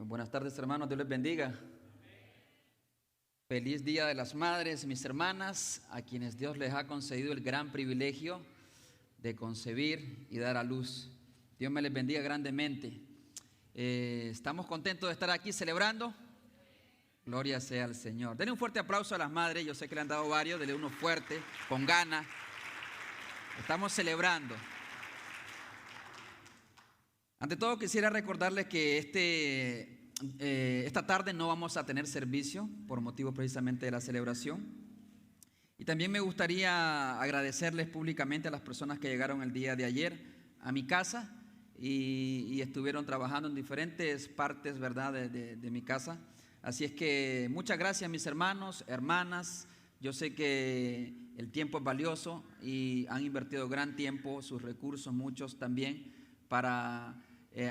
Buenas tardes, hermanos, Dios les bendiga. Feliz Día de las Madres, mis hermanas, a quienes Dios les ha concedido el gran privilegio de concebir y dar a luz. Dios me les bendiga grandemente. Estamos contentos de estar aquí celebrando. Gloria sea al Señor. Denle un fuerte aplauso a las madres. Yo sé que le han dado varios. Denle uno fuerte, con ganas. Estamos celebrando. Ante todo quisiera recordarles que esta tarde no vamos a tener servicio por motivo precisamente de la celebración. Y también me gustaría agradecerles públicamente a las personas que llegaron el día de ayer a mi casa y estuvieron trabajando en diferentes partes, ¿verdad?, de mi casa. Así es que muchas gracias, mis hermanos, hermanas. Yo sé que el tiempo es valioso y han invertido gran tiempo, sus recursos, muchos también, para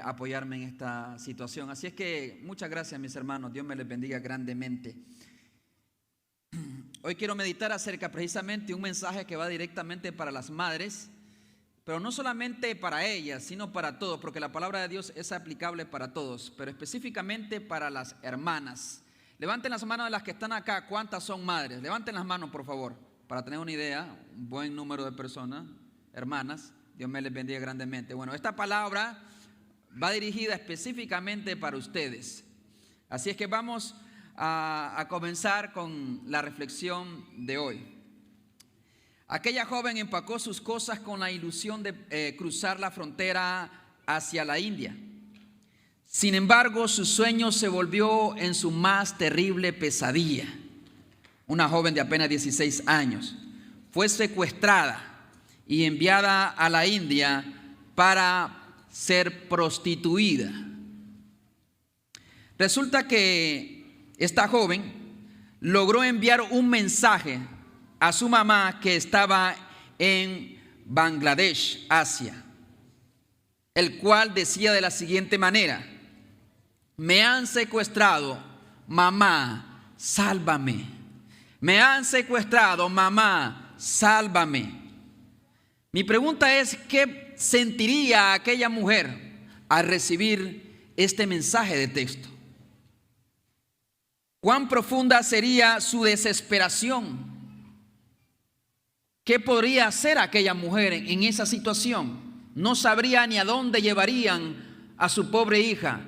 apoyarme en esta situación. Así es que muchas gracias, mis hermanos. Dios me les bendiga grandemente. Hoy quiero meditar acerca precisamente de un mensaje que va directamente para las madres, pero no solamente para ellas, sino para todos, porque la palabra de Dios es aplicable para todos, pero específicamente para las hermanas. Levanten las manos de las que están acá. ¿Cuántas son madres? Levanten las manos, por favor, para tener una idea. Un buen número de personas, hermanas. Dios me les bendiga grandemente. Bueno, esta palabra va dirigida específicamente para ustedes. Así es que vamos a comenzar con la reflexión de hoy. Aquella joven empacó sus cosas con la ilusión de cruzar la frontera hacia la India. Sin embargo, su sueño se volvió en su más terrible pesadilla. Una joven de apenas 16 años fue secuestrada y enviada a la India para ser prostituida. Resulta que esta joven logró enviar un mensaje a su mamá que estaba en Bangladesh, Asia, el cual decía de la siguiente manera: me han secuestrado, mamá, sálvame. Me han secuestrado, mamá, sálvame. Mi pregunta es, ¿qué sentiría aquella mujer al recibir este mensaje de texto? ¿Cuán profunda sería su desesperación? ¿Qué podría hacer aquella mujer en esa situación? No sabría ni a dónde llevarían a su pobre hija,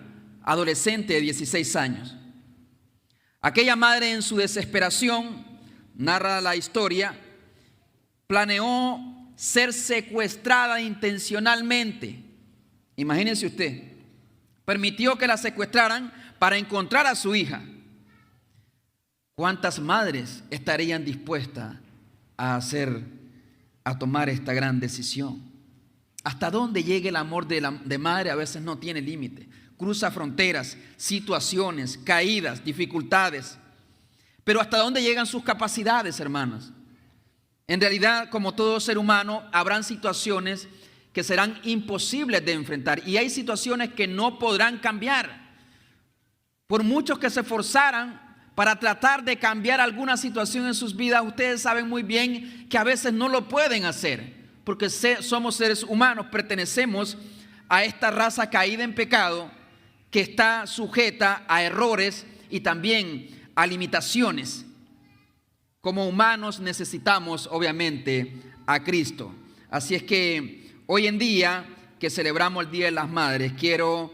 adolescente de 16 años. Aquella madre, en su desesperación, narra la historia, planeó ser secuestrada intencionalmente. Imagínense usted, permitió que la secuestraran para encontrar a su hija. ¿Cuántas madres estarían dispuestas a tomar esta gran decisión? Hasta dónde llegue el amor de madre a veces no tiene límite. Cruza fronteras, situaciones, caídas, dificultades. Pero hasta dónde llegan sus capacidades, hermanos. En realidad, como todo ser humano, habrán situaciones que serán imposibles de enfrentar, y hay situaciones que no podrán cambiar. Por muchos que se esforzaran para tratar de cambiar alguna situación en sus vidas, ustedes saben muy bien que a veces no lo pueden hacer, porque somos seres humanos, pertenecemos a esta raza caída en pecado, que está sujeta a errores y también a limitaciones. Como humanos necesitamos obviamente a Cristo. Así es que hoy en día que celebramos el Día de las Madres, quiero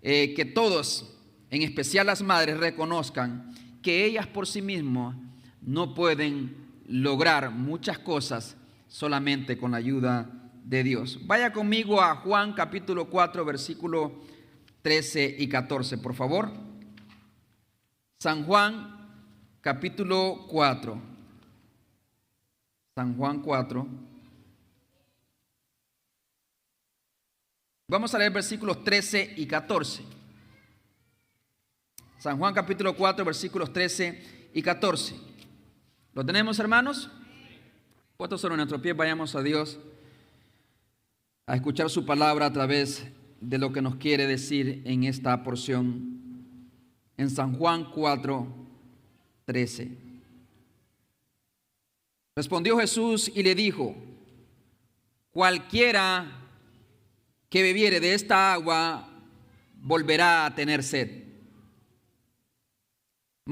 que todos, en especial las madres, reconozcan que ellas por sí mismas no pueden lograr muchas cosas solamente con la ayuda de Dios. Vaya conmigo a Juan capítulo 4, versículo 13 y 14, por favor. San Juan capítulo 4. San Juan 4. Vamos a leer versículos 13 y 14. San Juan capítulo 4, versículos 13 y 14. ¿Lo tenemos, hermanos? Puestos sobre nuestros pies, vayamos a Dios a escuchar su palabra a través de lo que nos quiere decir en esta porción. En San Juan 4, 13. Respondió Jesús y le dijo: cualquiera que bebiere de esta agua volverá a tener sed.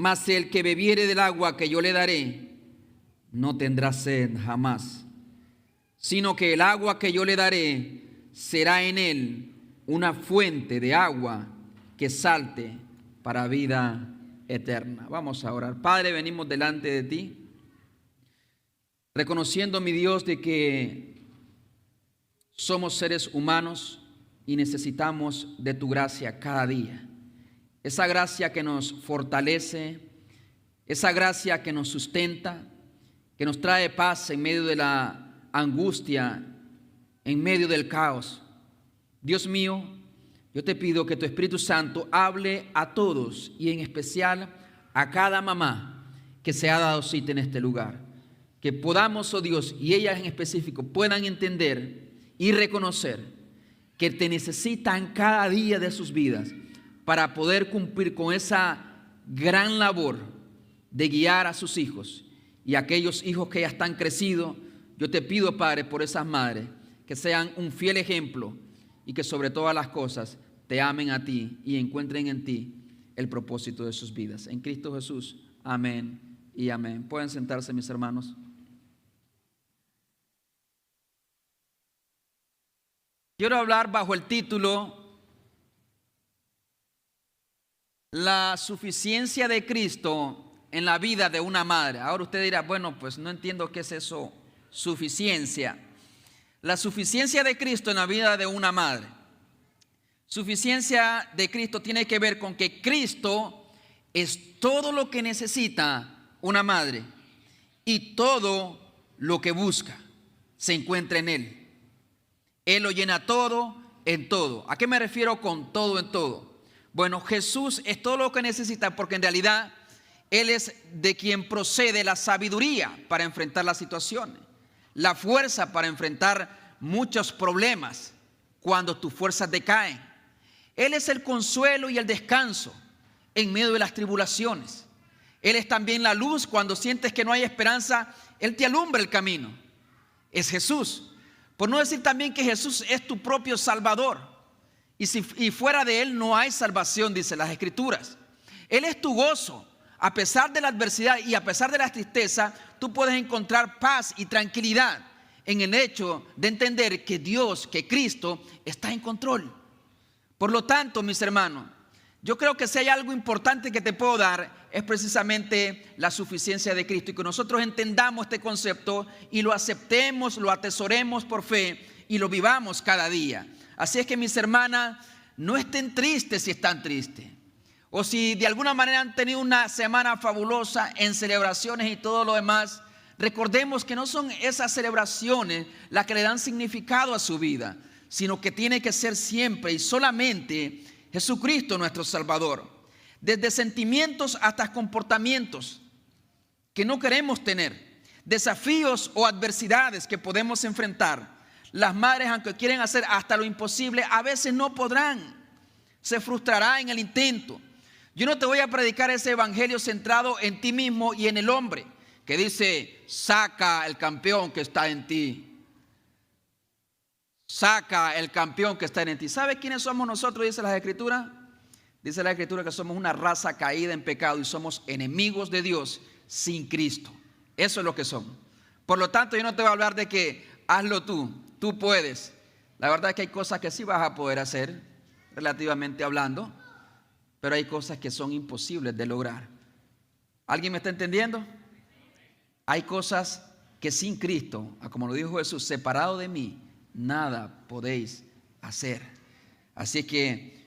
Mas el que bebiere del agua que yo le daré, no tendrá sed jamás, sino que el agua que yo le daré será en él una fuente de agua que salte para vida eterna. Vamos a orar. Padre, venimos delante de ti, reconociendo, mi Dios, de que somos seres humanos y necesitamos de tu gracia cada día. Esa gracia que nos fortalece, esa gracia que nos sustenta, que nos trae paz en medio de la angustia, en medio del caos. Dios mío, yo te pido que tu Espíritu Santo hable a todos y en especial a cada mamá que se ha dado cita en este lugar. Que podamos, oh Dios, y ellas en específico puedan entender y reconocer que te necesitan cada día de sus vidas para poder cumplir con esa gran labor de guiar a sus hijos y aquellos hijos que ya están crecidos. Yo te pido, Padre, por esas madres, que sean un fiel ejemplo y que sobre todas las cosas te amen a ti y encuentren en ti el propósito de sus vidas. En Cristo Jesús, amén y amén. Pueden sentarse, mis hermanos. Quiero hablar bajo el título La suficiencia de Cristo en la vida de una madre. Ahora usted dirá, bueno, pues no entiendo qué es eso, suficiencia. La suficiencia de Cristo en la vida de una madre. Suficiencia de Cristo tiene que ver con que Cristo es todo lo que necesita una madre y todo lo que busca se encuentra en Él. Él lo llena todo en todo. ¿A qué me refiero con todo en todo? Bueno, Jesús es todo lo que necesita porque en realidad Él es de quien procede la sabiduría para enfrentar las situaciones, la fuerza para enfrentar muchos problemas cuando tus fuerzas decaen. Él es el consuelo y el descanso en medio de las tribulaciones. Él es también la luz cuando sientes que no hay esperanza. Él te alumbra el camino. Es Jesús. Por no decir también que Jesús es tu propio Salvador. Y fuera de Él no hay salvación, dice las Escrituras. Él es tu gozo. A pesar de la adversidad y a pesar de la tristeza, tú puedes encontrar paz y tranquilidad en el hecho de entender que Dios, que Cristo está en control. Por lo tanto, mis hermanos, yo creo que si hay algo importante que te puedo dar es precisamente la suficiencia de Cristo y que nosotros entendamos este concepto y lo aceptemos, lo atesoremos por fe y lo vivamos cada día. Así es que, mis hermanas, no estén tristes si están tristes o si de alguna manera han tenido una semana fabulosa en celebraciones y todo lo demás. Recordemos que no son esas celebraciones las que le dan significado a su vida, sino que tiene que ser siempre y solamente Jesucristo nuestro Salvador. Desde sentimientos hasta comportamientos que no queremos tener, desafíos o adversidades que podemos enfrentar. Las madres, aunque quieren hacer hasta lo imposible, a veces no podrán. Se frustrará en el intento. Yo no te voy a predicar ese evangelio centrado en ti mismo y en el hombre, que dice, saca el campeón que está en ti. Saca el campeón que está en ti. ¿Sabe quiénes somos nosotros? Dice la Escritura. Dice la Escritura que somos una raza caída en pecado y somos enemigos de Dios sin Cristo. Eso es lo que somos. Por lo tanto, yo no te voy a hablar de que hazlo tú puedes. La verdad es que hay cosas que sí vas a poder hacer, relativamente hablando, pero hay cosas que son imposibles de lograr. ¿Alguien me está entendiendo? Hay cosas que sin Cristo, como lo dijo Jesús, separado de mí, nada podéis hacer. Así que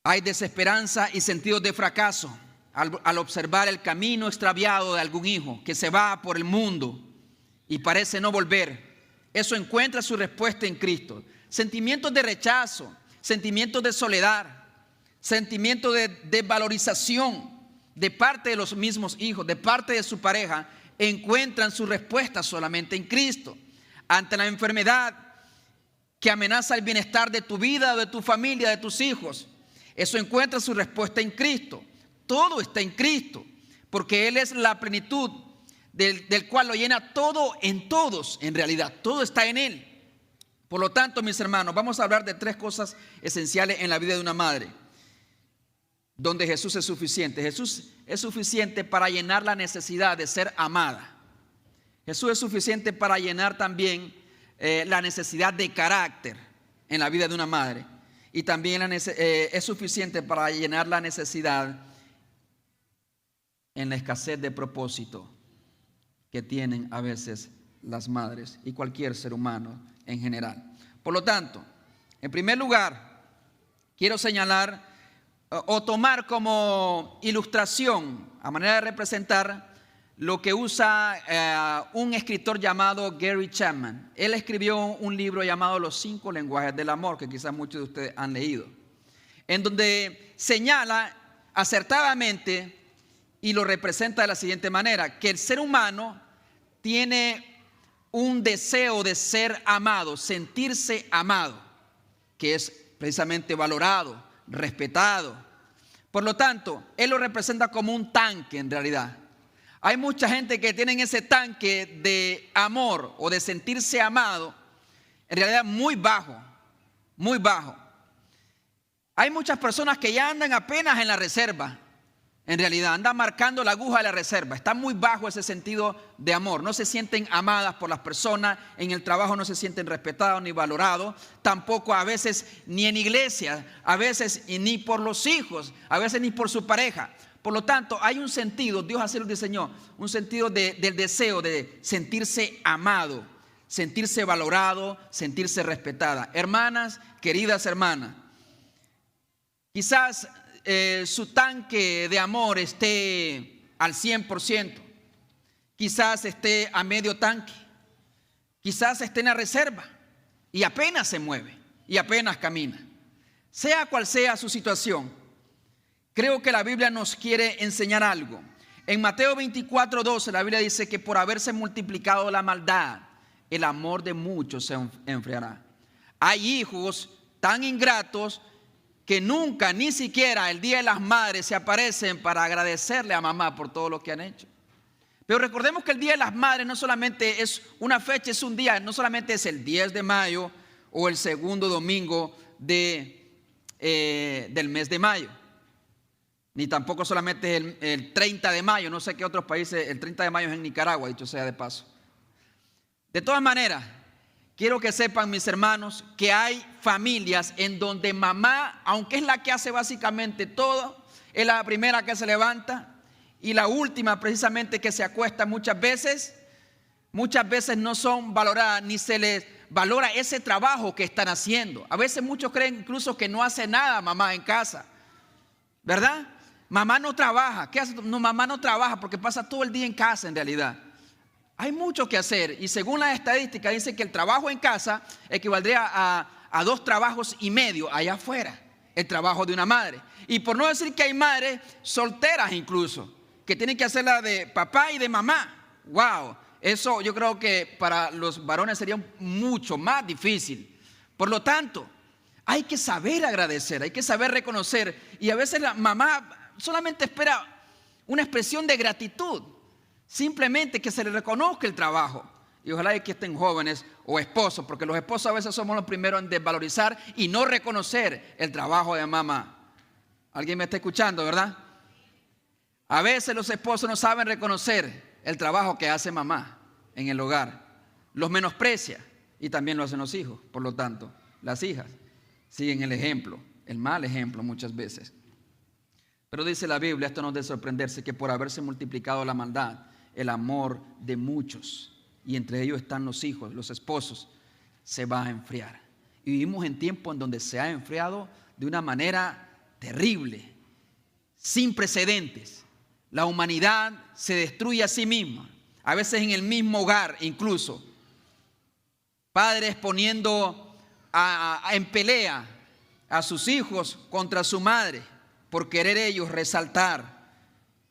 hay desesperanza y sentidos de fracaso al observar el camino extraviado de algún hijo que se va por el mundo y parece no volver. Eso encuentra su respuesta en Cristo. Sentimientos de rechazo, sentimientos de soledad, sentimientos de desvalorización de parte de los mismos hijos, de parte de su pareja, encuentran su respuesta solamente en Cristo. Ante la enfermedad que amenaza el bienestar de tu vida, de tu familia, de tus hijos, eso encuentra su respuesta en Cristo. Todo está en Cristo, porque Él es la plenitud del cual lo llena todo en todos. En realidad, todo está en Él. Por lo tanto, mis hermanos, vamos a hablar de tres cosas esenciales en la vida de una madre. donde Jesús es suficiente. Jesús es suficiente para llenar la necesidad de ser amada. Jesús es suficiente para llenar también la necesidad de carácter en la vida de una madre. Y también es suficiente para llenar la necesidad en la escasez de propósito que tienen a veces las madres y cualquier ser humano en general. Por lo tanto, en primer lugar, quiero señalar o tomar ilustración, a manera de representar, lo que usa un escritor llamado Gary Chapman. Él escribió un libro llamado Los 5 lenguajes del amor, que quizás muchos de ustedes han leído, en donde señala acertadamente y lo representa de la siguiente manera: que el ser humano tiene un deseo de ser amado, sentirse amado, que es precisamente valorado, respetado. Por lo tanto, él lo representa como un tanque en realidad. Hay mucha gente que tiene ese tanque de amor o de sentirse amado, en realidad muy bajo, muy bajo. Hay muchas personas que ya andan apenas en la reserva, en realidad andan marcando la aguja de la reserva. Está muy bajo ese sentido de amor. No se sienten amadas por las personas, en el trabajo no se sienten respetados ni valorados, tampoco a veces ni en iglesia, a veces ni por los hijos, a veces ni por su pareja. Por lo tanto, hay un sentido, Dios así lo diseñó, un sentido del deseo de sentirse amado, sentirse valorado, sentirse respetada. Hermanas, queridas hermanas, quizás su tanque de amor esté al 100%, quizás esté a medio tanque, quizás esté en la reserva y apenas se mueve y apenas camina. Sea cual sea su situación, creo que la Biblia nos quiere enseñar algo. En Mateo 24:12 la Biblia dice que por haberse multiplicado la maldad, el amor de muchos se enfriará. Hay hijos tan ingratos que nunca, ni siquiera el Día de las Madres se aparecen para agradecerle a mamá por todo lo que han hecho. Pero recordemos que el Día de las Madres no solamente es una fecha, es un día, no solamente es el 10 de mayo o el segundo domingo del mes de mayo, ni tampoco solamente es el 30 de mayo, no sé qué otros países, el 30 de mayo es en Nicaragua, dicho sea de paso. De todas maneras, quiero que sepan, mis hermanos, que hay familias en donde mamá, aunque es la que hace básicamente todo, es la primera que se levanta y la última precisamente que se acuesta muchas veces no son valoradas ni se les valora ese trabajo que están haciendo. A veces muchos creen incluso que no hace nada mamá en casa, ¿verdad? Mamá no trabaja. ¿Qué hace? No, mamá no trabaja porque pasa todo el día en casa en realidad. Hay mucho que hacer y según las estadísticas dice que el trabajo en casa equivaldría a 2 trabajos y medio allá afuera, el trabajo de una madre. Y por no decir que hay madres solteras incluso, que tienen que hacer la de papá y de mamá. Wow, eso yo creo que para los varones sería mucho más difícil. Por lo tanto, hay que saber agradecer, hay que saber reconocer. Y a veces la mamá solamente espera una expresión de gratitud. Simplemente que se le reconozca el trabajo. Y ojalá que estén jóvenes o esposos, porque los esposos a veces somos los primeros en desvalorizar y no reconocer el trabajo de mamá. ¿Alguien me está escuchando, verdad? A veces los esposos no saben reconocer el trabajo que hace mamá en el hogar. Los menosprecia y también lo hacen los hijos. Por lo tanto, las hijas siguen el ejemplo, el mal ejemplo muchas veces. Pero dice la Biblia, esto no es de sorprenderse, que por haberse multiplicado la maldad, el amor de muchos, y entre ellos están los hijos, los esposos, se va a enfriar. Y vivimos en tiempos en donde se ha enfriado de una manera terrible, sin precedentes. La humanidad se destruye a sí misma, a veces en el mismo hogar incluso. Padres poniendo en pelea a sus hijos contra su madre por querer ellos resaltar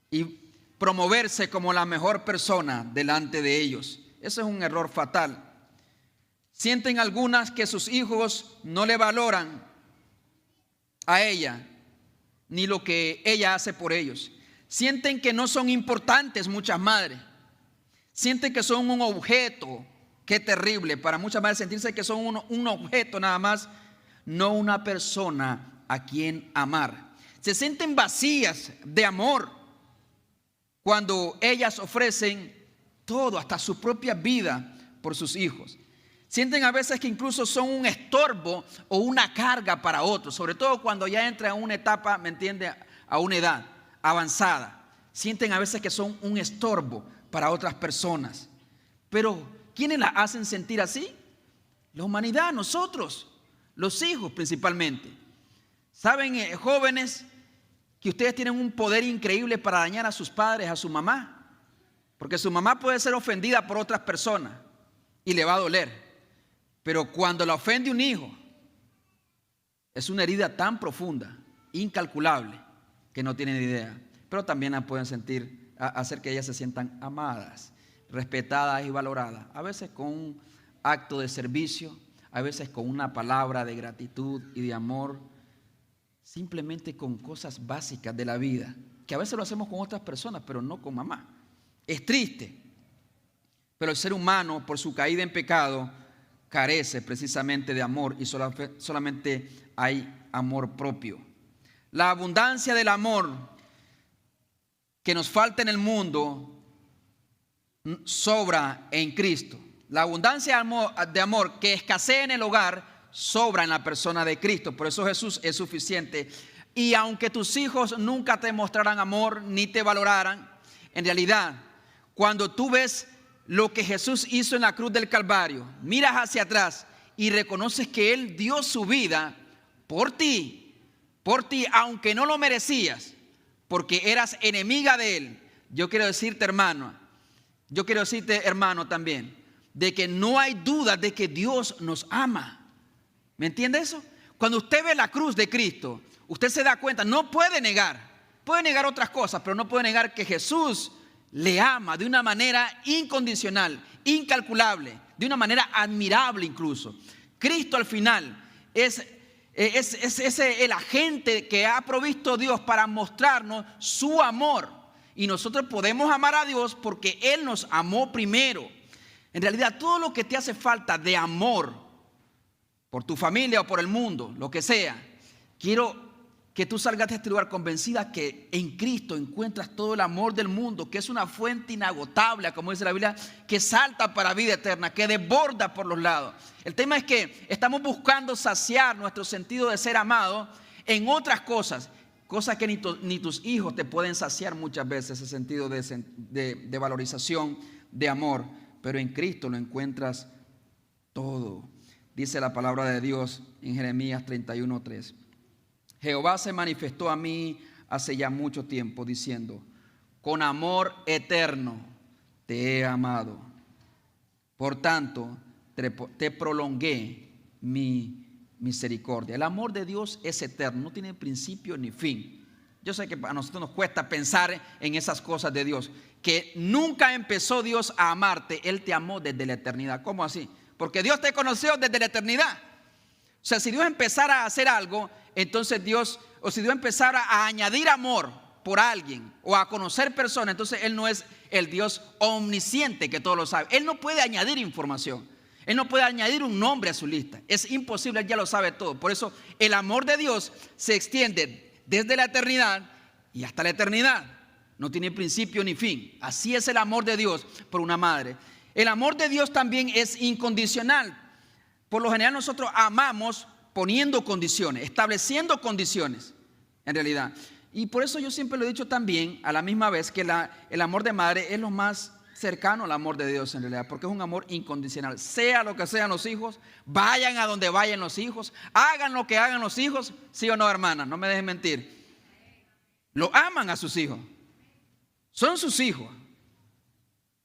y promoverse como la mejor persona delante de ellos. Eso es un error fatal. Sienten algunas que sus hijos no le valoran a ella, ni lo que ella hace por ellos. Sienten que no son importantes muchas madres. Sienten que son un objeto. Qué terrible para muchas madres sentirse que son un objeto nada más, no una persona a quien amar. Se sienten vacías de amor cuando ellas ofrecen todo, hasta su propia vida por sus hijos. Sienten a veces que incluso son un estorbo o una carga para otros, sobre todo cuando ya entra en una etapa, ¿me entiende?, a una edad avanzada. Sienten a veces que son un estorbo para otras personas. Pero ¿quiénes las hacen sentir así? La humanidad, nosotros, los hijos principalmente. ¿Saben, jóvenes, que ustedes tienen un poder increíble para dañar a sus padres, a su mamá? Porque su mamá puede ser ofendida por otras personas y le va a doler. Pero cuando la ofende un hijo, es una herida tan profunda, incalculable, que no tienen idea. Pero también la pueden sentir, hacer que ellas se sientan amadas, respetadas y valoradas. A veces con un acto de servicio, a veces con una palabra de gratitud y de amor, simplemente con cosas básicas de la vida, que a veces lo hacemos con otras personas, pero no con mamá. Es triste, pero el ser humano, por su caída en pecado, carece precisamente de amor y solamente hay amor propio. La abundancia del amor que nos falta en el mundo sobra en Cristo. La abundancia de amor que escasea en el hogar sobra en la persona de Cristo. Por eso Jesús es suficiente. Y aunque tus hijos nunca te mostraran amor ni te valoraran, en realidad, cuando tú ves lo que Jesús hizo en la cruz del Calvario, miras hacia atrás y reconoces que Él dio su vida por ti, aunque no lo merecías, porque eras enemiga de Él. Yo quiero decirte, hermano también, de que no hay duda de que Dios nos ama. ¿Me entiende eso? Cuando usted ve la cruz de Cristo, usted se da cuenta, no puede negar otras cosas, pero no puede negar que Jesús le ama de una manera incondicional, incalculable, de una manera admirable incluso. Cristo al final es el agente que ha provisto Dios para mostrarnos su amor. Y nosotros podemos amar a Dios porque Él nos amó primero. En realidad, todo lo que te hace falta de amor por tu familia o por el mundo, lo que sea, quiero que tú salgas de este lugar convencida que en Cristo encuentras todo el amor del mundo, que es una fuente inagotable, como dice la Biblia, que salta para vida eterna, que desborda por los lados. El tema es que estamos buscando saciar nuestro sentido de ser amado en otras cosas que ni tus hijos te pueden saciar muchas veces, ese sentido de valorización, de amor. Pero en Cristo lo encuentras todo. Dice la palabra de Dios en Jeremías 31:3. Jehová se manifestó a mí hace ya mucho tiempo diciendo: con amor eterno te he amado. Por tanto, te prolongué mi misericordia. El amor de Dios es eterno, no tiene principio ni fin. Yo sé que a nosotros nos cuesta pensar en esas cosas de Dios, que nunca empezó Dios a amarte, Él te amó desde la eternidad. ¿Cómo así? Porque Dios te conoció desde la eternidad. O sea, si Dios empezara a hacer algo, entonces si Dios empezara a añadir amor por alguien o a conocer personas, entonces Él no es el Dios omnisciente que todo lo sabe. Él no puede añadir información. Él no puede añadir un nombre a su lista. Es imposible, Él ya lo sabe todo. Por eso el amor de Dios se extiende desde la eternidad y hasta la eternidad. No tiene principio ni fin. Así es el amor de Dios por una madre. El amor de Dios también es incondicional. Por lo general nosotros amamos poniendo condiciones, estableciendo condiciones, en realidad. Y por eso yo siempre lo he dicho también, a la misma vez, que el amor de madre es lo más cercano al amor de Dios, en realidad, porque es un amor incondicional. Sea lo que sean los hijos, vayan a donde vayan los hijos, hagan lo que hagan los hijos, sí o no, hermana, no me dejen mentir. Lo aman a sus hijos, son sus hijos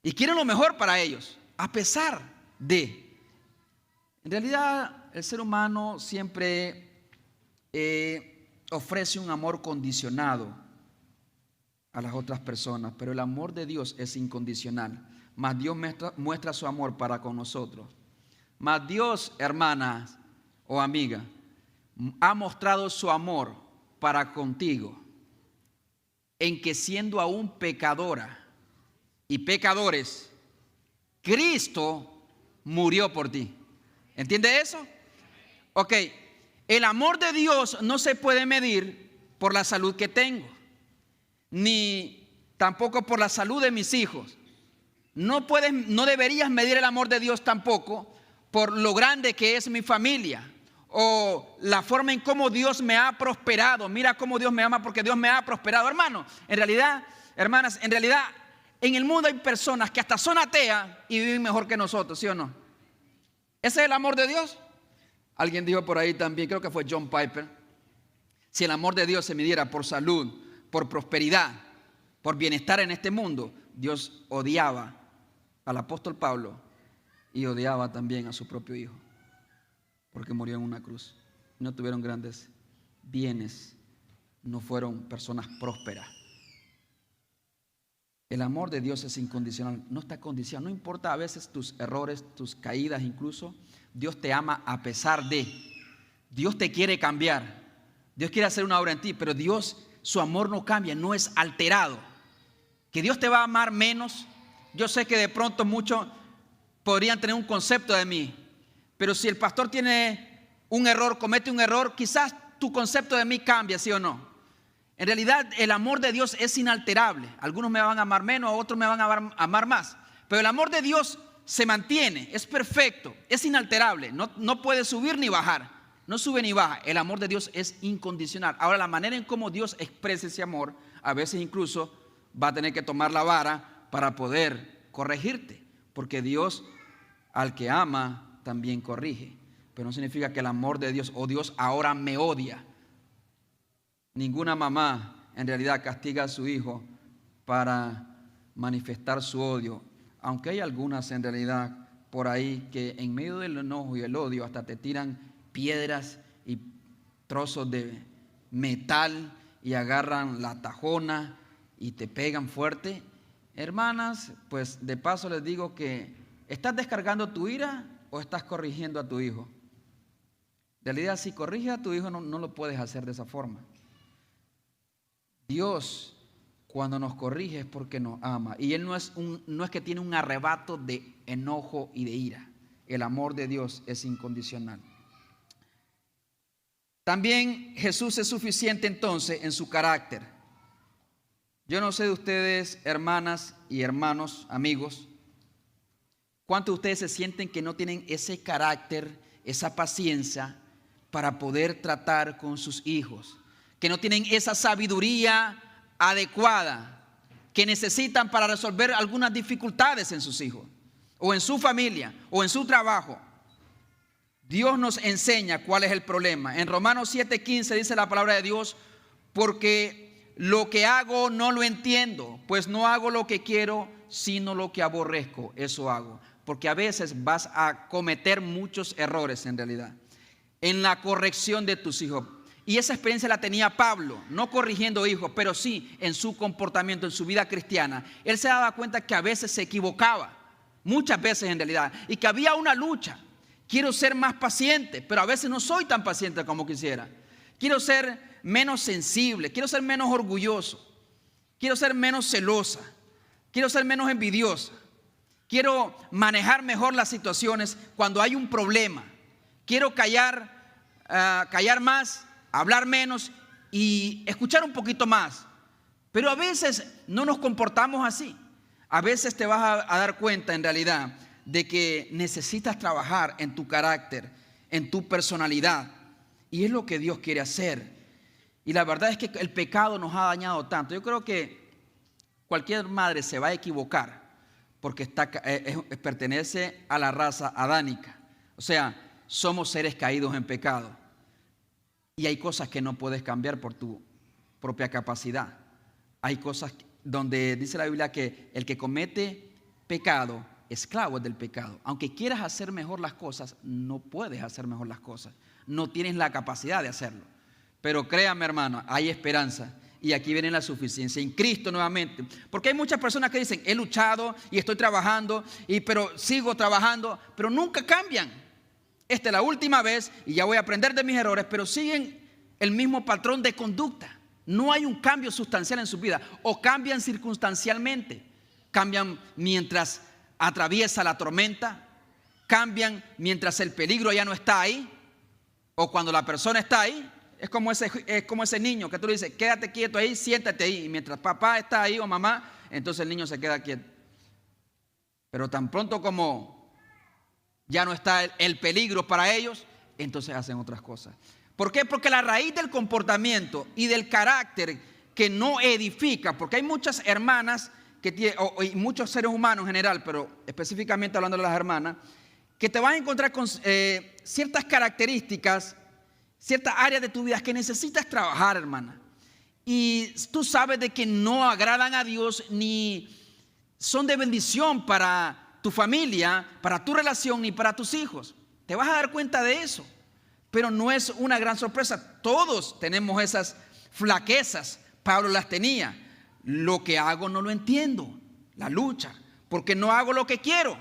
y quieren lo mejor para ellos, a pesar de. En realidad, el ser humano siempre ofrece un amor condicionado a las otras personas, pero el amor de Dios es incondicional. Mas Dios muestra su amor para con nosotros. Mas Dios, hermanas o amiga, ha mostrado su amor para contigo, en que siendo aún pecadora y pecadores, Cristo murió por ti. ¿Entiende eso? Ok, el amor de Dios no se puede medir por la salud que tengo, ni tampoco por la salud de mis hijos. No deberías medir el amor de Dios tampoco por lo grande que es mi familia o la forma en cómo Dios me ha prosperado. Mira cómo Dios me ama porque Dios me ha prosperado. Hermano, en realidad, hermanas, en realidad en el mundo hay personas que hasta son ateas y viven mejor que nosotros, ¿sí o no? ¿Ese es el amor de Dios? Alguien dijo por ahí también, creo que fue John Piper, si el amor de Dios se midiera por salud, por prosperidad, por bienestar en este mundo, Dios odiaba al apóstol Pablo y odiaba también a su propio hijo, porque murió en una cruz. No tuvieron grandes bienes, no fueron personas prósperas. El amor de Dios es incondicional, no está condicionado, no importa a veces tus errores, tus caídas incluso, Dios te ama a pesar de. Dios te quiere cambiar, Dios quiere hacer una obra en ti, pero Dios, su amor no cambia, no es alterado. Que Dios te va a amar menos, yo sé que de pronto muchos podrían tener un concepto de mí, pero si el pastor tiene un error, comete un error, quizás tu concepto de mí cambia, ¿sí o no? En realidad el amor de Dios es inalterable. Algunos me van a amar menos, otros me van a amar más, pero el amor de Dios se mantiene, es perfecto, es inalterable, no puede subir ni bajar, no sube ni baja. El amor de Dios es incondicional. Ahora, la manera en cómo Dios expresa ese amor, a veces incluso va a tener que tomar la vara para poder corregirte, porque Dios al que ama también corrige, pero no significa que el amor de Dios o Dios ahora me odia. Ninguna mamá en realidad castiga a su hijo para manifestar su odio, aunque hay algunas en realidad por ahí que en medio del enojo y el odio hasta te tiran piedras y trozos de metal y agarran la tajona y te pegan fuerte. Hermanas, pues de paso les digo que ¿estás descargando tu ira o estás corrigiendo a tu hijo? En realidad, si corriges a tu hijo no lo puedes hacer de esa forma. Dios, cuando nos corrige es porque nos ama. Y Él no es que tiene un arrebato de enojo y de ira. El amor de Dios es incondicional. También Jesús es suficiente entonces en su carácter. Yo no sé de ustedes, hermanas y hermanos, amigos, ¿cuántos de ustedes se sienten que no tienen ese carácter, esa paciencia para poder tratar con sus hijos? Que no tienen esa sabiduría adecuada que necesitan para resolver algunas dificultades en sus hijos, o en su familia, o en su trabajo. Dios nos enseña cuál es el problema. En Romanos 7:15 dice la palabra de Dios, porque lo que hago no lo entiendo, pues no hago lo que quiero, sino lo que aborrezco, eso hago. Porque a veces vas a cometer muchos errores en realidad, en la corrección de tus hijos. Y esa experiencia la tenía Pablo, no corrigiendo hijos, pero sí en su comportamiento, en su vida cristiana. Él se daba cuenta que a veces se equivocaba, muchas veces en realidad, y que había una lucha. Quiero ser más paciente, pero a veces no soy tan paciente como quisiera. Quiero ser menos sensible, quiero ser menos orgulloso, quiero ser menos celosa, quiero ser menos envidiosa. Quiero manejar mejor las situaciones cuando hay un problema. Quiero callar más, hablar menos y escuchar un poquito más. Pero a veces no nos comportamos así. A veces te vas a dar cuenta en realidad de que necesitas trabajar en tu carácter, en tu personalidad. Y es lo que Dios quiere hacer. Y la verdad es que el pecado nos ha dañado tanto. Yo creo que cualquier madre se va a equivocar porque pertenece a la raza adánica. O sea, somos seres caídos en pecado. Y hay cosas que no puedes cambiar por tu propia capacidad. Hay cosas donde dice la Biblia que el que comete pecado, esclavo es del pecado. Aunque quieras hacer mejor las cosas, no puedes hacer mejor las cosas. No tienes la capacidad de hacerlo. Pero créame, hermano, hay esperanza. Y aquí viene la suficiencia en Cristo nuevamente. Porque hay muchas personas que dicen, he luchado y estoy trabajando, pero sigo trabajando, pero nunca cambian. Esta es la última vez y ya voy a aprender de mis errores, pero siguen el mismo patrón de conducta. No hay un cambio sustancial en su vida, o cambian circunstancialmente. Cambian mientras atraviesa la tormenta, cambian mientras el peligro ya no está ahí, o cuando la persona está ahí. Es como ese niño que tú le dices, quédate quieto ahí, siéntate ahí. Y mientras papá está ahí o mamá, entonces el niño se queda quieto. Pero tan pronto como ya no está el peligro para ellos, entonces hacen otras cosas. ¿Por qué? Porque la raíz del comportamiento y del carácter que no edifica, porque hay muchas hermanas y muchos seres humanos en general, pero específicamente hablando de las hermanas, que te van a encontrar con ciertas características, ciertas áreas de tu vida que necesitas trabajar, hermana. Y tú sabes de que no agradan a Dios ni son de bendición para tu familia, para tu relación ni para tus hijos. Te vas a dar cuenta de eso. Pero no es una gran sorpresa. Todos tenemos esas flaquezas. Pablo las tenía. Lo que hago no lo entiendo. La lucha. Porque no hago lo que quiero.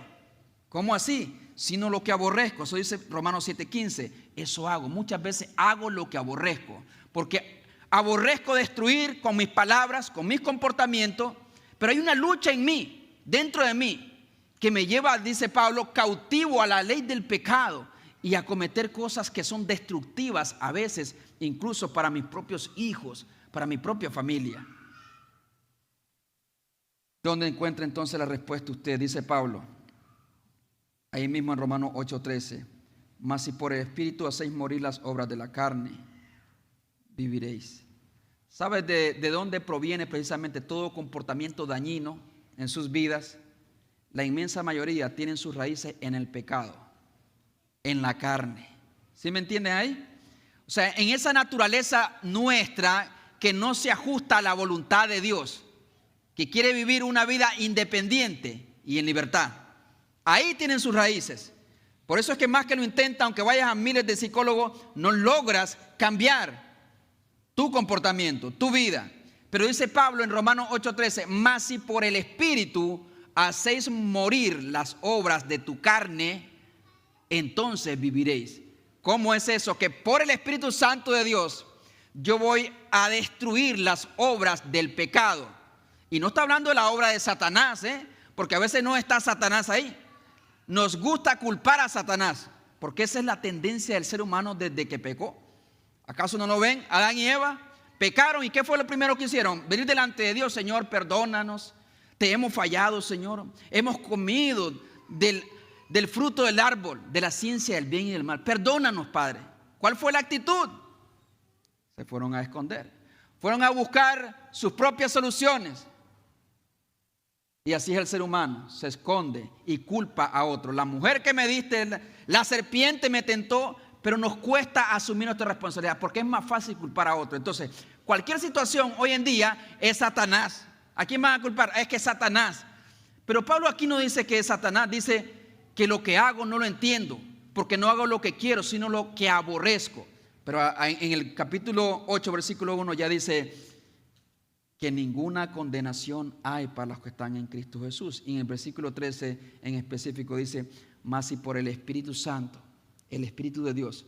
¿Cómo así? Sino lo que aborrezco. Eso dice Romanos 7:15. Eso hago. Muchas veces hago lo que aborrezco. Porque aborrezco destruir con mis palabras, con mis comportamientos. Pero hay una lucha en mí, dentro de mí, que me lleva, dice Pablo, cautivo a la ley del pecado. Y a cometer cosas que son destructivas a veces, incluso para mis propios hijos, para mi propia familia. ¿Dónde encuentra entonces la respuesta usted? Dice Pablo, ahí mismo en Romanos 8:13. Mas si por el Espíritu hacéis morir las obras de la carne, viviréis. ¿Sabes de dónde proviene precisamente todo comportamiento dañino en sus vidas? La inmensa mayoría tienen sus raíces en el pecado. En la carne. ¿Sí me entienden ahí? O sea, en esa naturaleza nuestra que no se ajusta a la voluntad de Dios, que quiere vivir una vida independiente y en libertad. Ahí tienen sus raíces. Por eso es que más que lo intenta, aunque vayas a miles de psicólogos, no logras cambiar tu comportamiento, tu vida. Pero dice Pablo en Romanos 8:13, mas si por el Espíritu hacéis morir las obras de tu carne, entonces viviréis. ¿Cómo es eso? Que por el Espíritu Santo de Dios yo voy a destruir las obras del pecado. Y no está hablando de la obra de Satanás, porque a veces no está Satanás ahí. Nos gusta culpar a Satanás, porque esa es la tendencia del ser humano desde que pecó. ¿Acaso no lo ven? Adán y Eva pecaron, ¿y qué fue lo primero que hicieron? Venir delante de Dios. Señor, perdónanos, te hemos fallado, Señor. Hemos comido del fruto del árbol, de la ciencia del bien y del mal. Perdónanos, Padre. ¿Cuál fue la actitud? Se fueron a esconder. Fueron a buscar sus propias soluciones. Y así es el ser humano. Se esconde y culpa a otro. La mujer que me diste, la serpiente me tentó, pero nos cuesta asumir nuestra responsabilidad porque es más fácil culpar a otro. Entonces, cualquier situación hoy en día es Satanás. ¿A quién van a culpar? Es que es Satanás. Pero Pablo aquí no dice que es Satanás, dice que lo que hago no lo entiendo, porque no hago lo que quiero, sino lo que aborrezco. Pero en el capítulo 8, versículo 1 ya dice que ninguna condenación hay para los que están en Cristo Jesús. Y en el versículo 13 en específico dice, mas si por el Espíritu Santo, el Espíritu de Dios,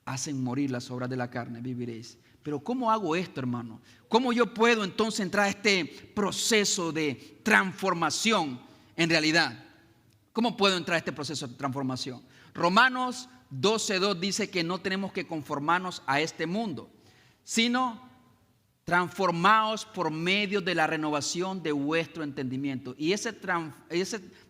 hacen morir las obras de la carne, viviréis. Pero ¿cómo hago esto, hermano? ¿Cómo yo puedo entonces entrar a este proceso de transformación en realidad? ¿Cómo puedo entrar a este proceso de transformación? Romanos 12:2 dice que no tenemos que conformarnos a este mundo, sino transformaos por medio de la renovación de vuestro entendimiento. Y ese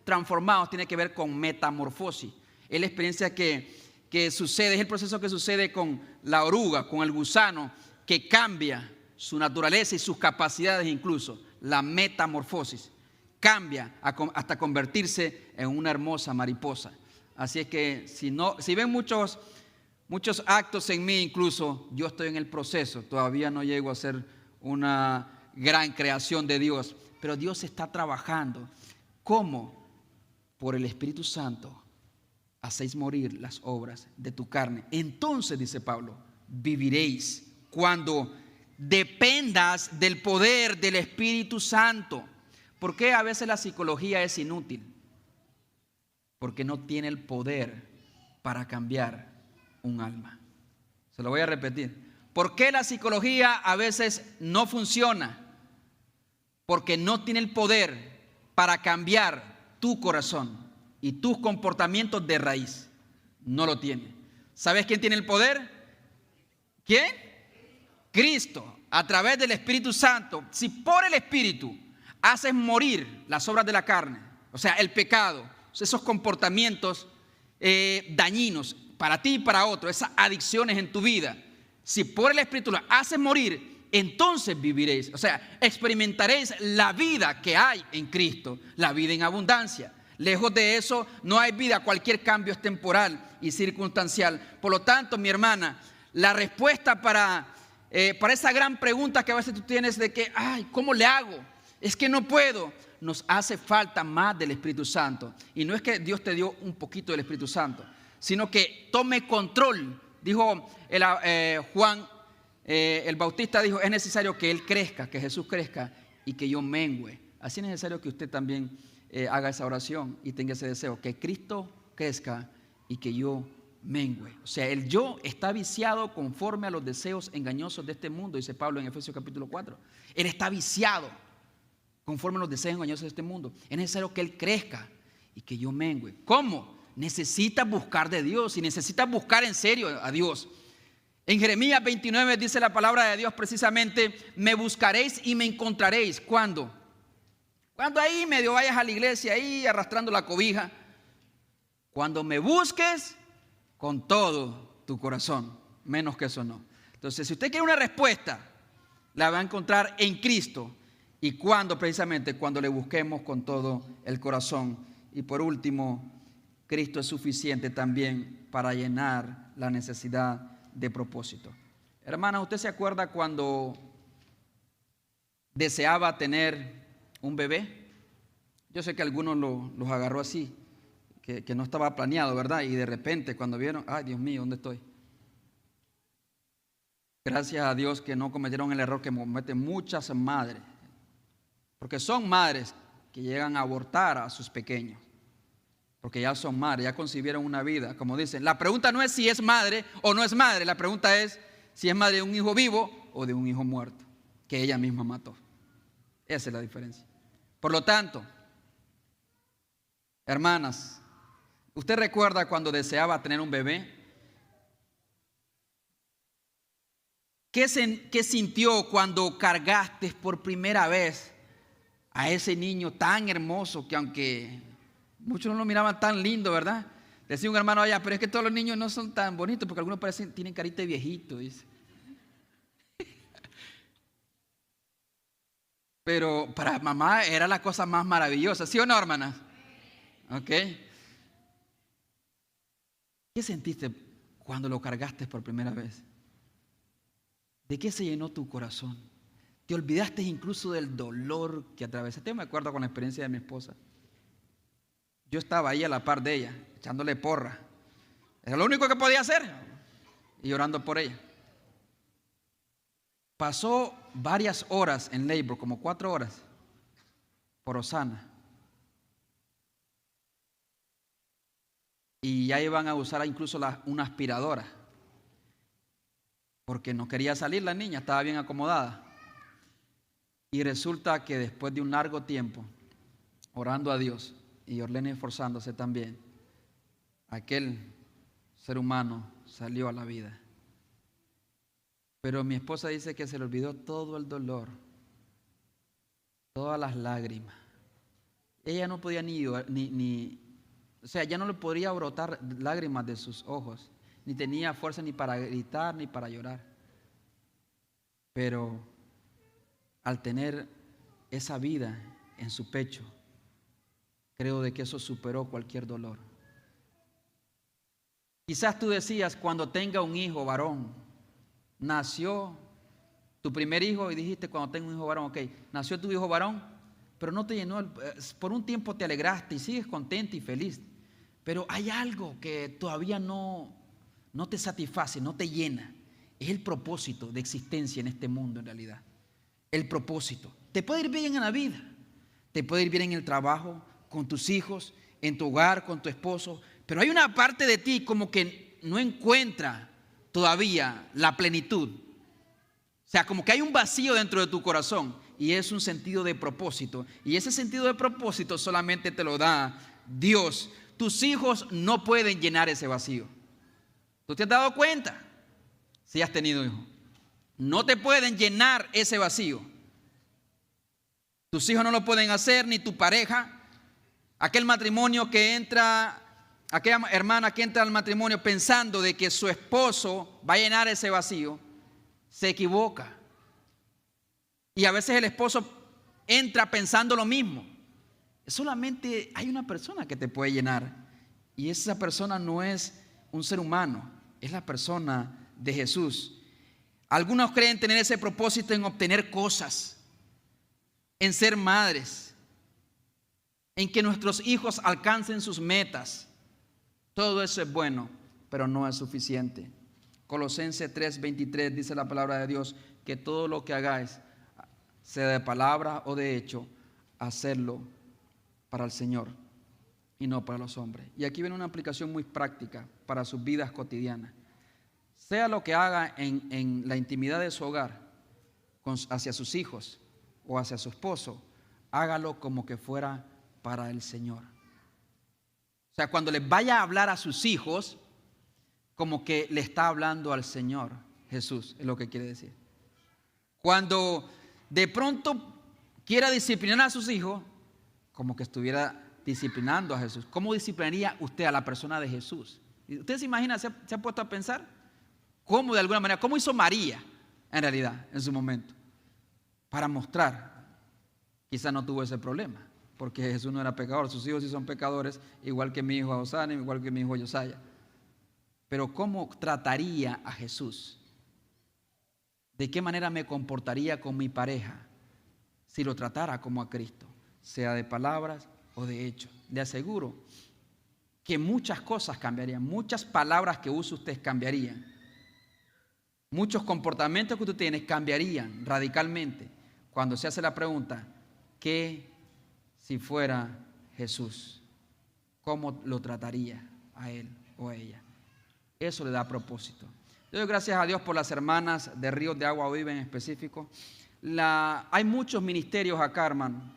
transformaos tiene que ver con metamorfosis. Es la experiencia que sucede, es el proceso que sucede con la oruga, con el gusano, que cambia su naturaleza y sus capacidades incluso. La metamorfosis. Cambia hasta convertirse en una hermosa mariposa. Así es que si ven muchos actos en mí, incluso yo estoy en el proceso. Todavía no llego a ser una gran creación de Dios, pero Dios está trabajando. ¿Cómo? Por el Espíritu Santo hacéis morir las obras de tu carne. Entonces, dice Pablo, viviréis cuando dependas del poder del Espíritu Santo. ¿Por qué a veces la psicología es inútil? Porque no tiene el poder para cambiar un alma. Se lo voy a repetir. ¿Por qué la psicología a veces no funciona? Porque no tiene el poder para cambiar tu corazón y tus comportamientos de raíz. No lo tiene. ¿Sabes quién tiene el poder? ¿Quién? Cristo, a través del Espíritu Santo, si por el Espíritu haces morir las obras de la carne, o sea, el pecado, esos comportamientos dañinos para ti y para otros, esas adicciones en tu vida, si por el Espíritu las haces morir, entonces viviréis, o sea, experimentaréis la vida que hay en Cristo, la vida en abundancia. Lejos de eso no hay vida, cualquier cambio es temporal y circunstancial. Por lo tanto, mi hermana, la respuesta para esa gran pregunta que a veces tú tienes de que, ay, ¿cómo le hago? Es que no puedo. Nos hace falta más del Espíritu Santo. Y no es que Dios te dio un poquito del Espíritu Santo, sino que tome control. Dijo Juan el Bautista, dijo, es necesario que Él crezca, que Jesús crezca y que yo mengüe. Así es necesario que usted también haga esa oración y tenga ese deseo, que Cristo crezca y que yo mengüe. O sea, el yo está viciado conforme a los deseos engañosos de este mundo, dice Pablo en Efesios capítulo 4. Él está viciado conforme a los deseos engañosos de este mundo. Es necesario que Él crezca y que yo mengüe. ¿Cómo? Necesitas buscar de Dios y necesitas buscar en serio a Dios. En Jeremías 29 dice la palabra de Dios precisamente, me buscaréis y me encontraréis. ¿Cuándo? Cuando ahí medio vayas a la iglesia, ahí arrastrando la cobija. Cuando me busques con todo tu corazón, menos que eso no. Entonces, si usted quiere una respuesta, la va a encontrar en Cristo. ¿Y cuándo? Precisamente cuando le busquemos con todo el corazón. Y por último, Cristo es suficiente también para llenar la necesidad de propósito. Hermana, ¿usted se acuerda cuando deseaba tener un bebé? Yo sé que algunos los agarró así, que no estaba planeado, ¿verdad? Y de repente cuando vieron, ay Dios mío, ¿dónde estoy? Gracias a Dios que no cometieron el error que cometen muchas madres, porque son madres que llegan a abortar a sus pequeños, porque ya son madres, ya concibieron una vida, como dicen. La pregunta no es si es madre o no es madre, la pregunta es si es madre de un hijo vivo o de un hijo muerto, que ella misma mató. Esa es la diferencia. Por lo tanto, hermanas, ¿usted recuerda cuando deseaba tener un bebé? ¿Qué sintió cuando cargaste por primera vez a ese niño tan hermoso que aunque muchos no lo miraban tan lindo, ¿verdad? Decía un hermano allá, pero es que todos los niños no son tan bonitos porque algunos tienen carita de viejito, dice. Pero para mamá era la cosa más maravillosa, ¿sí o no, hermana? ¿Ok? ¿Qué sentiste cuando lo cargaste por primera vez? ¿De qué se llenó tu corazón? ¿Te olvidaste incluso del dolor que atravesaste? Yo me acuerdo con la experiencia de mi esposa. Yo estaba ahí a la par de ella, echándole porra. Era lo único que podía hacer. Y orando por ella. Pasó varias horas en labor, como 4 horas, por Osana. Y ya iban a usar incluso una aspiradora. Porque no quería salir la niña, estaba bien acomodada. Y resulta que después de un largo tiempo, orando a Dios, y Orlene esforzándose también, aquel ser humano salió a la vida. Pero mi esposa dice que se le olvidó todo el dolor, todas las lágrimas. Ella no podía o sea, ya no le podría brotar lágrimas de sus ojos, ni tenía fuerza ni para gritar ni para llorar. Pero al tener esa vida en su pecho, creo de que eso superó cualquier dolor. Quizás tú decías, cuando tenga un hijo varón, nació tu primer hijo y dijiste, cuando tenga un hijo varón, ok, nació tu hijo varón, pero no te llenó, por un tiempo te alegraste y sigues contenta y feliz, pero hay algo que todavía no te satisface, no te llena. Es el propósito de existencia en este mundo en realidad. El propósito. Te puede ir bien en la vida, te puede ir bien en el trabajo, con tus hijos, en tu hogar, con tu esposo, pero hay una parte de ti como que no encuentra todavía la plenitud. O sea, como que hay un vacío dentro de tu corazón y es un sentido de propósito. Y ese sentido de propósito solamente te lo da Dios. Tus hijos no pueden llenar ese vacío. ¿Tú te has dado cuenta? Si has tenido hijos. no te pueden llenar ese vacío. Tus hijos no lo pueden hacer, ni tu pareja. Aquel matrimonio que entra, aquella hermana que entra al matrimonio pensando de que su esposo va a llenar ese vacío, se equivoca. Y a veces el esposo entra pensando lo mismo. Solamente hay una persona que te puede llenar. Y esa persona no es un ser humano, es la persona de Jesús. Algunos creen tener ese propósito en obtener cosas, en ser madres, en que nuestros hijos alcancen sus metas. Todo eso es bueno, pero no es suficiente. Colosenses 3:23 dice la palabra de Dios que todo lo que hagáis, sea de palabra o de hecho, hacerlo para el Señor y no para los hombres. Y aquí viene una aplicación muy práctica para sus vidas cotidianas. Sea lo que haga en la intimidad de su hogar, hacia sus hijos o hacia su esposo, hágalo como que fuera para el Señor. O sea, cuando les vaya a hablar a sus hijos, como que le está hablando al Señor Jesús, es lo que quiere decir. Cuando de pronto quiera disciplinar a sus hijos, como que estuviera disciplinando a Jesús. ¿Cómo disciplinaría usted a la persona de Jesús? ¿Usted se imagina, se ha puesto a pensar? ¿Cómo de alguna manera, cómo hizo María en realidad en su momento? Para mostrar, quizá no tuvo ese problema, porque Jesús no era pecador, sus hijos sí son pecadores, igual que mi hijo Osana, igual que mi hijo Josiah. Pero ¿cómo trataría a Jesús? ¿De qué manera me comportaría con mi pareja si lo tratara como a Cristo? Sea de palabras o de hechos. Le aseguro que muchas cosas cambiarían, muchas palabras que use usted cambiarían, muchos comportamientos que usted tiene cambiarían radicalmente cuando se hace la pregunta, ¿qué si fuera Jesús? ¿Cómo lo trataría a él o a ella? Eso le da propósito. Yo doy gracias a Dios por las hermanas de Ríos de Agua Viva en específico. Hay muchos ministerios acá, hermano,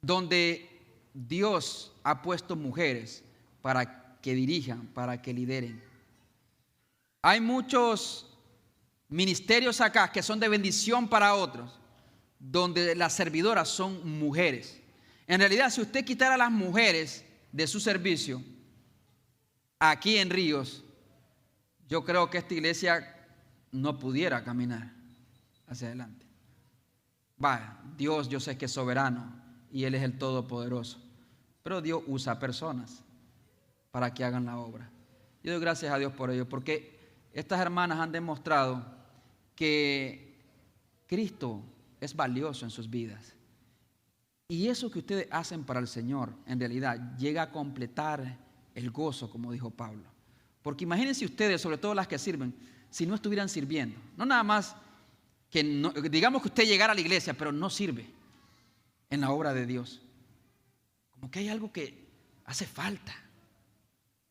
donde Dios ha puesto mujeres para que dirijan, para que lideren. Hay muchos ministerios acá que son de bendición para otros, donde las servidoras son mujeres. En realidad, si usted quitara a las mujeres de su servicio aquí en Ríos, yo creo que esta iglesia no pudiera caminar hacia adelante. Dios yo sé que es soberano y Él es el Todopoderoso, pero Dios usa personas para que hagan la obra. Yo doy gracias a Dios por ello, porque estas hermanas han demostrado que Cristo es valioso en sus vidas. Y eso que ustedes hacen para el Señor, en realidad, llega a completar el gozo, como dijo Pablo. Porque imagínense ustedes, sobre todo las que sirven, si no estuvieran sirviendo. No nada más que, digamos que usted llegara a la iglesia, pero no sirve en la obra de Dios. Como que hay algo que hace falta.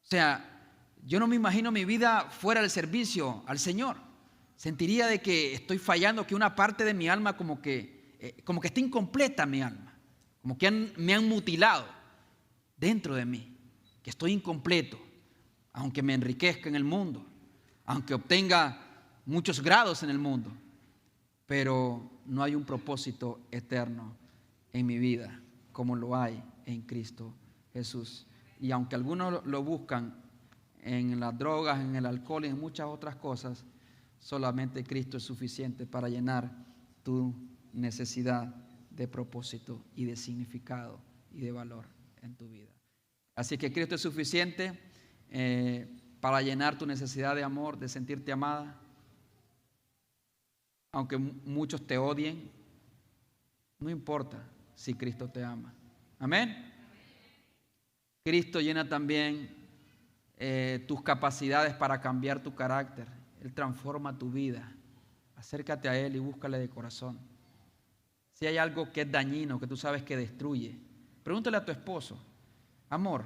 O sea, yo no me imagino mi vida fuera del servicio al Señor. Sentiría de que estoy fallando, que una parte de mi alma como que está incompleta mi alma. Como que me han mutilado dentro de mí, que estoy incompleto, aunque me enriquezca en el mundo, aunque obtenga muchos grados en el mundo, pero no hay un propósito eterno en mi vida como lo hay en Cristo Jesús. Y aunque algunos lo buscan en las drogas, en el alcohol y en muchas otras cosas, solamente Cristo es suficiente para llenar tu necesidad de propósito y de significado y de valor en tu vida. Así que Cristo es suficiente para llenar tu necesidad de amor, de sentirte amada, aunque muchos te odien, no importa si Cristo te ama. Amén. Cristo llena también tus capacidades para cambiar tu carácter. Él transforma tu vida. Acércate a Él y búscale de corazón. Si hay algo que es dañino, que tú sabes que destruye, pregúntale a tu esposo, amor,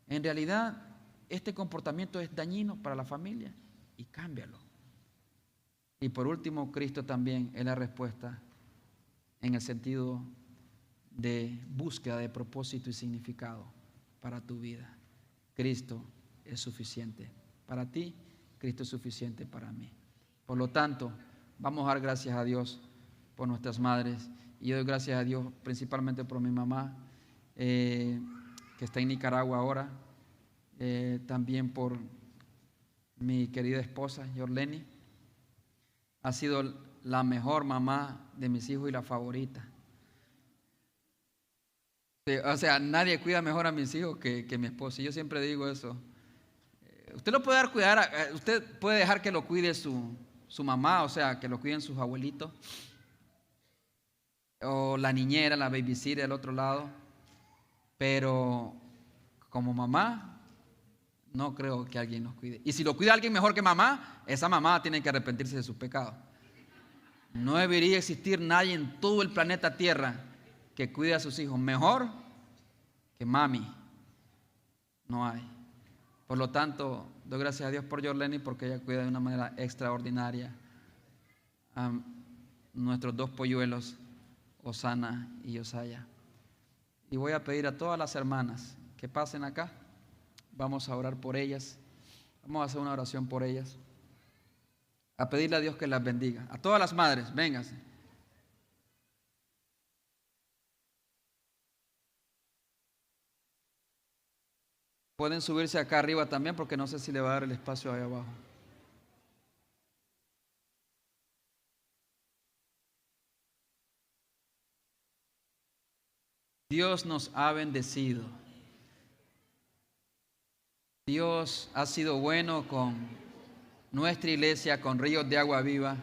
en realidad este comportamiento es dañino para la familia, y cámbialo. Y por último, Cristo también es la respuesta en el sentido de búsqueda de propósito y significado para tu vida. Cristo es suficiente para ti Cristo es suficiente para mí. Por lo tanto, vamos a dar gracias a Dios por nuestras madres. Y yo doy gracias a Dios principalmente por mi mamá, que está en Nicaragua ahora. También por mi querida esposa, Yorleni. Ha sido la mejor mamá de mis hijos y la favorita. O sea, nadie cuida mejor a mis hijos que mi esposa. Yo siempre digo eso. Usted lo puede dar cuidar, usted puede dejar que lo cuide su mamá, o sea, que lo cuiden sus abuelitos, o la niñera, la babysitter del otro lado, pero como mamá, no creo que alguien nos cuide. Y si lo cuida alguien mejor que mamá, esa mamá tiene que arrepentirse de sus pecados. No debería existir nadie en todo el planeta Tierra que cuide a sus hijos mejor que mami. No hay. Por lo tanto, doy gracias a Dios por Yorleni porque ella cuida de una manera extraordinaria a nuestros dos polluelos, Osana y Osaya. Y voy a pedir a todas las hermanas que pasen acá. Vamos a orar por ellas. Vamos a hacer una oración por ellas. A pedirle a Dios que las bendiga. A todas las madres, vénganse. Pueden subirse acá arriba también porque no sé si le va a dar el espacio ahí abajo. Dios nos ha bendecido. Dios ha sido bueno con nuestra iglesia, con Ríos de Agua Viva.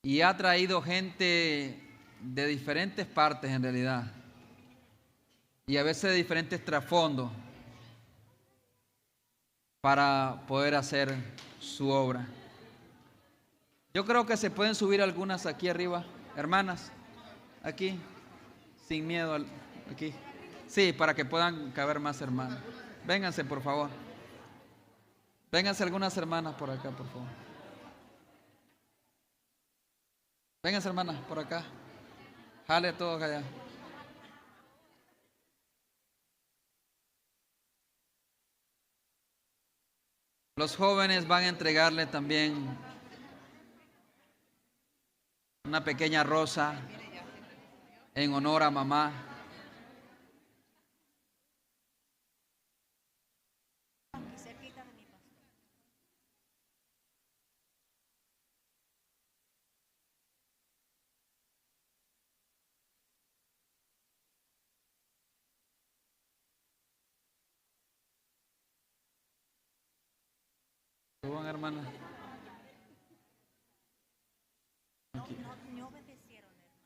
Y ha traído gente de diferentes partes en realidad. Y a veces de diferentes trasfondos para poder hacer su obra. Yo creo que se pueden subir algunas aquí arriba, hermanas, aquí, sin miedo, aquí. Sí, para que puedan caber más hermanas. Vénganse, por favor. Vénganse algunas hermanas por acá, por favor. Vénganse, hermanas, por acá. Jale todos allá. Los jóvenes van a entregarle también una pequeña rosa en honor a mamá. Suban, hermana. Aquí. No obedecieron, hermano.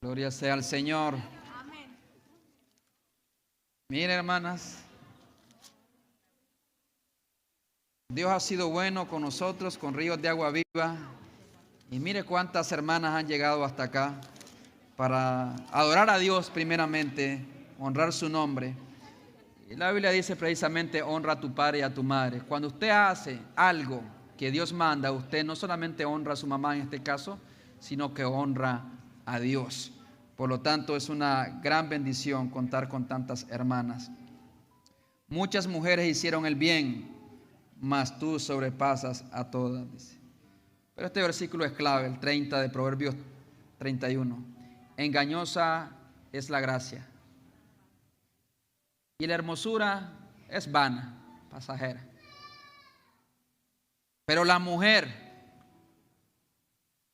Gloria sea al Señor. Amén. Miren, hermanas, Dios ha sido bueno con nosotros, con Ríos de Agua Viva. Y mire cuántas hermanas han llegado hasta acá para adorar a Dios primeramente, honrar su nombre. Y la Biblia dice precisamente, honra a tu padre y a tu madre. Cuando usted hace algo que Dios manda, usted no solamente honra a su mamá en este caso, sino que honra a Dios. Por lo tanto, es una gran bendición contar con tantas hermanas. Muchas mujeres hicieron el bien, mas tú sobrepasas a todas, dice. Pero este versículo es clave, el 30 de Proverbios 31. Engañosa es la gracia, y la hermosura es vana, pasajera. Pero la mujer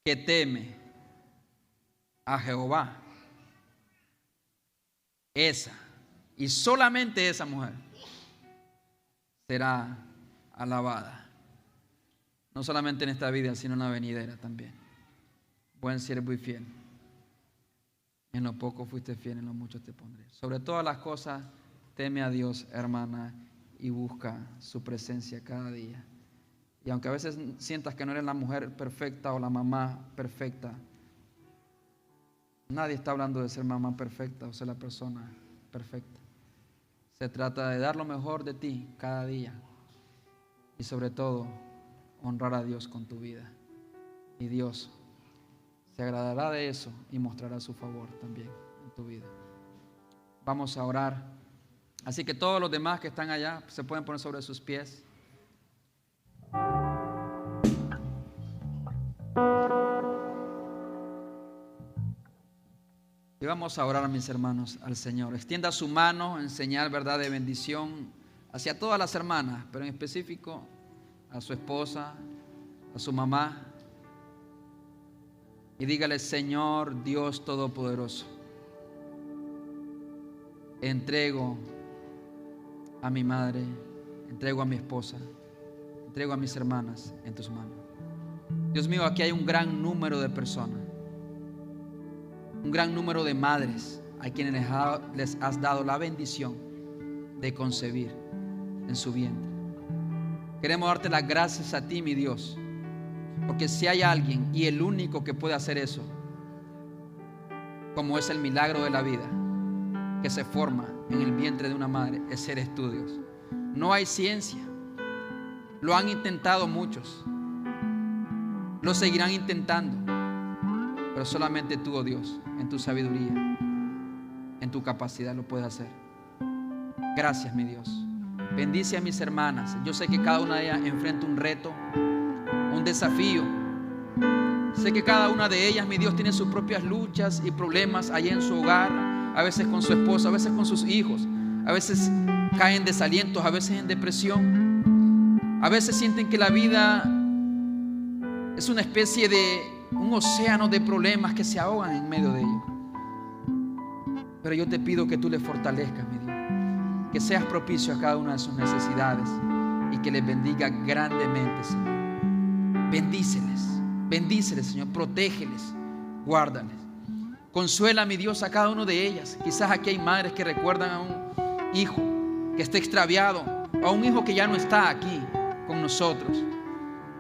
que teme a Jehová, esa, y solamente esa mujer, será alabada. No solamente en esta vida, sino en la venidera también. Buen siervo y fiel. En lo poco fuiste fiel, en lo mucho te pondré. Sobre todas las cosas, teme a Dios, hermana, y busca su presencia cada día. Y aunque a veces sientas que no eres la mujer perfecta o la mamá perfecta, Nadie está hablando de ser mamá perfecta o ser la persona perfecta. Se trata de dar lo mejor de ti cada día y sobre todo honrar a Dios con tu vida. Y Dios se agradará de eso y mostrará su favor también en tu vida. Vamos a orar. Así que todos los demás que están allá se pueden poner sobre sus pies. Y vamos a orar, mis hermanos, al Señor. Extienda su mano en señal, verdad, de bendición hacia todas las hermanas, pero en específico a su esposa, a su mamá. Y dígale: Señor Dios Todopoderoso, entrego a mi madre, entrego a mi esposa, entrego a mis hermanas en tus manos. Dios mío, aquí hay un gran número de personas, un gran número de madres a quienes les has dado la bendición de concebir en su vientre. Queremos darte las gracias a ti, mi Dios, porque si hay alguien, y el único que puede hacer eso, como es el milagro de la vida que se forma en el vientre de una madre, eres tú, Dios. No hay ciencia. Lo han intentado muchos, lo seguirán intentando, pero solamente tú, oh Dios, en tu sabiduría, en tu capacidad lo puedes hacer. Gracias, mi Dios. Bendice a mis hermanas. Yo sé que cada una de ellas enfrenta un reto, un desafío. Sé que cada una de ellas, mi Dios, tiene sus propias luchas y problemas allá en su hogar, a veces con su esposa, a veces con sus hijos, a veces caen en desalientos, a veces en depresión, a veces sienten que la vida es una especie de un océano de problemas que se ahogan en medio de ellos. Pero yo te pido que tú les fortalezcas, mi Dios, que seas propicio a cada una de sus necesidades y que les bendiga grandemente, Señor. Bendíceles, Señor, protégeles, guárdales. Consuela, mi Dios, a cada uno de ellas. Quizás aquí hay madres que recuerdan a un hijo que está extraviado, o a un hijo que ya no está aquí con nosotros.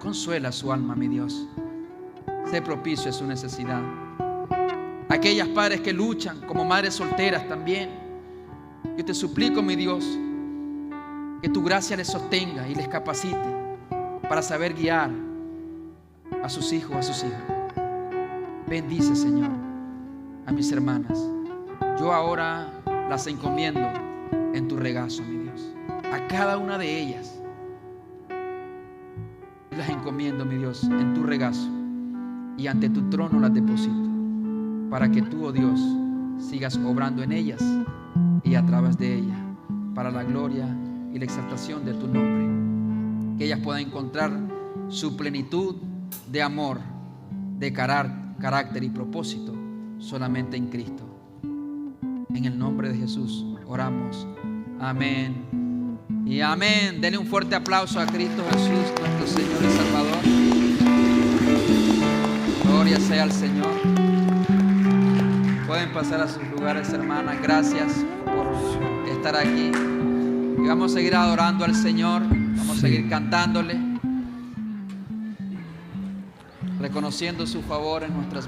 Consuela su alma, mi Dios. Sé propicio a su necesidad. Aquellas padres que luchan como madres solteras también, yo te suplico, mi Dios, que tu gracia les sostenga y les capacite para saber guiar a sus hijos, a sus hijas. Bendice, Señor, a mis hermanas. Yo ahora las encomiendo en tu regazo, mi Dios. A cada una de ellas las encomiendo, mi Dios, en tu regazo, y ante tu trono las deposito, para que tú, oh Dios, sigas obrando en ellas y a través de ellas, para la gloria y la exaltación de tu nombre. Que ellas puedan encontrar su plenitud de amor, de carácter y propósito solamente en Cristo. En el nombre de Jesús oramos. Amén y amén. Denle un fuerte aplauso a Cristo Jesús, nuestro Señor y Salvador. Gloria sea al Señor. Pueden pasar a sus lugares, hermanas. Gracias por estar aquí. Y vamos a seguir adorando al Señor. Vamos a seguir cantándole, reconociendo su favor en nuestras vidas.